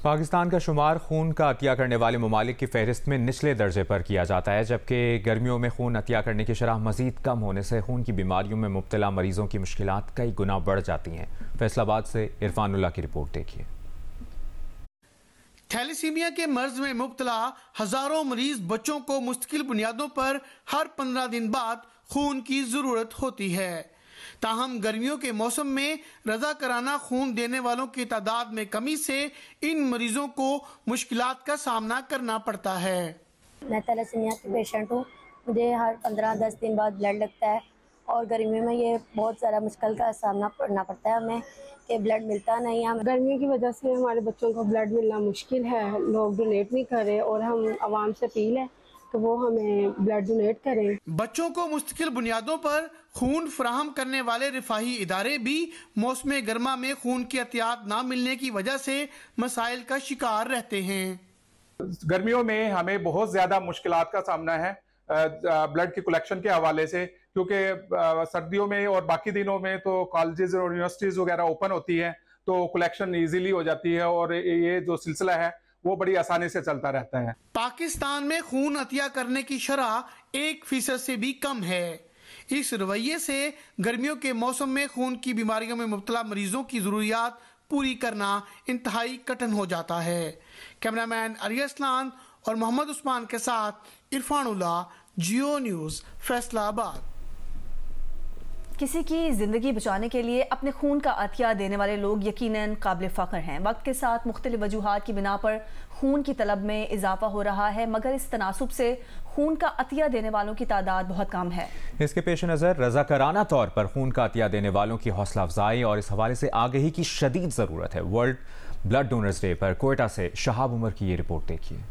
پاکستان کا شمار خون کا عطیہ کرنے والے ممالک کی فہرست میں نچلے درجے پر کیا جاتا ہے، جبکہ گرمیوں میں خون عطیہ کرنے کی شرح مزید کم ہونے سے خون کی بیماریوں میں مبتلا مریضوں کی مشکلات کئی گنا بڑھ جاتی ہیں۔ فیصل آباد سے عرفان اللہ کی رپورٹ دیکھیے۔ تھیلیسیمیا کے مرض میں مبتلا ہزاروں مریض بچوں کو مستقل بنیادوں پر ہر 15 دن بعد خون کی ضرورت ہوتی ہے۔ تاہم گرمیوں کے موسم میں رضاکارانہ خون دینے والوں کی تعداد میں کمی سے ان مریضوں کو مشکلات کا سامنا کرنا پڑتا ہے۔ میں تھیلیسیمیا کی پیشنٹ ہوں، مجھے ہر 15-10 دن بعد بلڈ لگتا ہے اور گرمیوں میں یہ بہت سارا مشکل کا سامنا کرنا پڑتا ہے ہمیں کہ بلڈ ملتا نہیں ہے۔ گرمیوں کی وجہ سے ہمارے بچوں کو بلڈ ملنا مشکل ہے، لوگ ڈونیٹ نہیں کر رہے اور ہم عوام سے اپیل ہے کہ وہ ہمیں بلڈ ڈونیٹ کریں۔ بچوں کو مستقل بنیادوں پر خون فراہم کرنے والے رفاہی ادارے بھی موسم گرما میں خون کی عطیات نہ ملنے کی وجہ سے مسائل کا شکار رہتے ہیں۔ گرمیوں میں ہمیں بہت زیادہ مشکلات کا سامنا ہے بلڈ کی کلیکشن کے حوالے سے، کیونکہ سردیوں میں اور باقی دنوں میں تو کالجز اور یونیورسٹیز وغیرہ اوپن ہوتی ہیں تو کلیکشن ایزیلی ہو جاتی ہے اور یہ جو سلسلہ ہے وہ بڑی آسانی سے چلتا رہتا ہے۔ پاکستان میں خون عطیہ کرنے کی شرح 1% سے بھی کم ہے۔ اس رویے سے گرمیوں کے موسم میں خون کی بیماریوں میں مبتلا مریضوں کی ضروریات پوری کرنا انتہائی کٹھن ہو جاتا ہے۔ کیمرہ مین علی اسلان اور محمد عثمان کے ساتھ عرفان اللہ، جیو نیوز، فیصل آباد۔ کسی کی زندگی بچانے کے لیے اپنے خون کا عطیہ دینے والے لوگ یقیناً قابل فخر ہیں۔ وقت کے ساتھ مختلف وجوہات کی بنا پر خون کی طلب میں اضافہ ہو رہا ہے، مگر اس تناسب سے خون کا عطیہ دینے والوں کی تعداد بہت کم ہے۔ اس کے پیش نظر رضاکارانہ طور پر خون کا عطیہ دینے والوں کی حوصلہ افزائی اور اس حوالے سے آگہی کی شدید ضرورت ہے۔ ورلڈ بلڈ ڈونرز ڈے پر کوئٹہ سے شہاب عمر کی یہ رپورٹ دیکھیے۔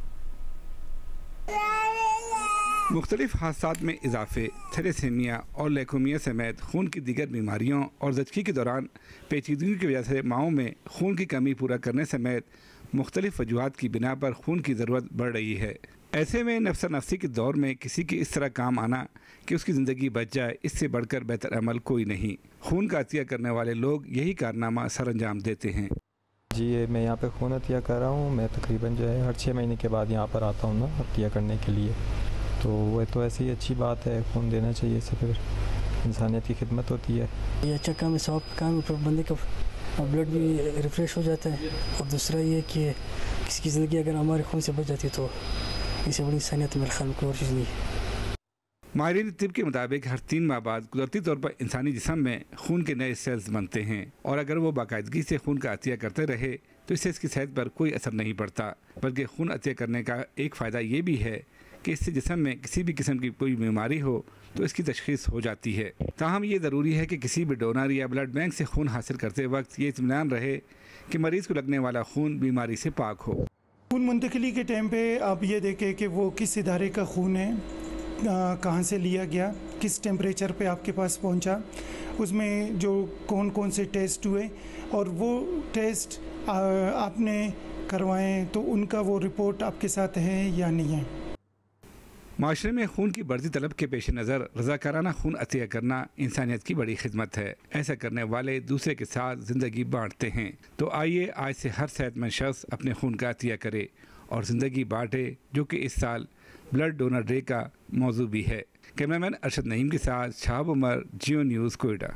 مختلف حادثات میں اضافے، تھیلیسیمیا اور لیکومیا سمیت خون کی دیگر بیماریوں اور زچگی کے دوران پیچیدگیوں کی وجہ سے ماؤں میں خون کی کمی پورا کرنے سمیت مختلف وجوہات کی بنا پر خون کی ضرورت بڑھ رہی ہے۔ ایسے میں نفس نفسی کے دور میں کسی کی اس طرح کام آنا کہ اس کی زندگی بچ جائے، اس سے بڑھ کر بہتر عمل کوئی نہیں۔ خون کا عطیہ کرنے والے لوگ یہی کارنامہ سر انجام دیتے ہیں۔ جی میں یہاں پہ خون عطیہ کر رہا ہوں، میں تقریباً جو ہے ہر 6 مہینے کے بعد یہاں پر آتا ہوں نا عطیہ کرنے کے لیے، تو وہ تو ایسی اچھی بات ہے، خون دینا چاہیے، اس سے پھر انسانیت کی خدمت ہوتی ہے۔ یہ اچھا کام ہے، ثواب کام ہے، بندے کا بلڈ بھی ریفریش ہو جاتا ہے، اور دوسرا یہ کہ کسی کی زندگی اگر ہمارے خون سے بچ جاتی ہے تو اس سے بڑی انسانیت میرے خیال میں کوئی اور چیز نہیں ہے۔ ماہرین طب کے مطابق ہر 3 ماہ بعد قدرتی طور پر انسانی جسم میں خون کے نئے سیلز بنتے ہیں، اور اگر وہ باقاعدگی سے خون کا عطیہ کرتے رہے تو اس سے اس کی صحت پر کوئی اثر نہیں پڑتا، بلکہ خون عطیہ کرنے کا ایک فائدہ یہ بھی ہے کہ اس سے جسم میں کسی بھی قسم کی کوئی بیماری ہو تو اس کی تشخیص ہو جاتی ہے۔ تاہم یہ ضروری ہے کہ کسی بھی ڈونر یا بلڈ بینک سے خون حاصل کرتے وقت یہ اطمینان رہے کہ مریض کو لگنے والا خون بیماری سے پاک ہو۔ خون منتقلی کے ٹائم پہ آپ یہ دیکھیں کہ وہ کس ادارے کا خون ہے، کہاں سے لیا گیا، کس ٹیمپریچر پہ آپ کے پاس پہنچا، اس میں جو کون سے ٹیسٹ ہوئے اور وہ ٹیسٹ آپ نے کروائیں تو ان کا وہ رپورٹ آپ کے ساتھ ہے یا نہیں ہے۔ معاشرے میں خون کی بڑھتی طلب کے پیش نظر رضاکارانہ خون عطیہ کرنا انسانیت کی بڑی خدمت ہے۔ ایسا کرنے والے دوسرے کے ساتھ زندگی بانٹتے ہیں، تو آئیے آج سے ہر صحت مند شخص اپنے خون کا عطیہ کرے اور زندگی بانٹے، جو کہ اس سال بلڈ ڈونر ڈے کا موضوع بھی ہے۔ کیمرہ مین ارشد نعیم کے ساتھ شہاب عمر، جیو نیوز، کوئٹہ۔